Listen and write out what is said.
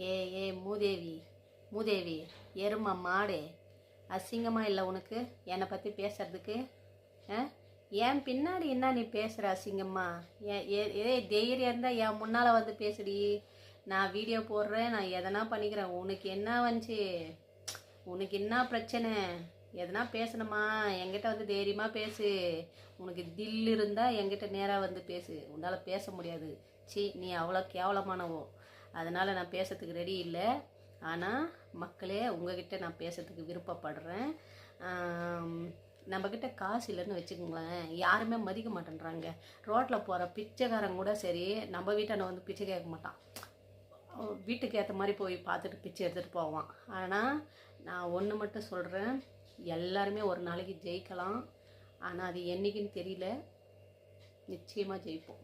ஏ மூதேவி மூதேவி எருமை மாடு, அசிங்கமாக இல்லை உனக்கு என்னை பற்றி பேசுறதுக்கு? ஏன் பின்னாடி என்ன நீ பேசுகிற அசிங்கம்மா? ஏ தைரியம் இருந்தால் என் முன்னால் வந்து பேசுடி. நான் வீடியோ போடுறேன், நான் எதனா பண்ணிக்கிறேன். உனக்கு என்ன வந்துச்சு? உனக்கு என்ன பிரச்சனை? எதனா பேசணுமா என்கிட்ட வந்து தைரியமாக பேசு. உனக்கு தில் இருந்தால் என்கிட்ட நேராக வந்து பேசு. உன்னால் பேச முடியாது. நீ அவ்வளோ கேவலமானவோ. அதனால் நான் பேசுறதுக்கு ரெடி இல்லை. ஆனால் மக்களே, உங்ககிட்ட நான் பேசுறதுக்கு விருப்பப்படுறேன். நம்மக்கிட்ட காசு இல்லைன்னு வச்சுக்கோங்களேன், யாருமே மதிக்க மாட்டேன்றாங்க. ரோட்டில் போகிற பிச்சைக்காரங்க கூட சரி, நம்ம வீட்டாண்ட வந்து பிச்சை கேட்க மாட்டான். வீட்டுக்கு ஏற்ற மாதிரி போய் பார்த்துட்டு பிச்சை எடுத்துகிட்டு போவான். ஆனால் நான் ஒன்று மட்டும் சொல்கிறேன், எல்லாருமே ஒரு நாளைக்கு ஜெயிக்கலாம். ஆனால் அது என்றைக்குன்னு தெரியல. நிச்சயமாக ஜெயிப்போம்.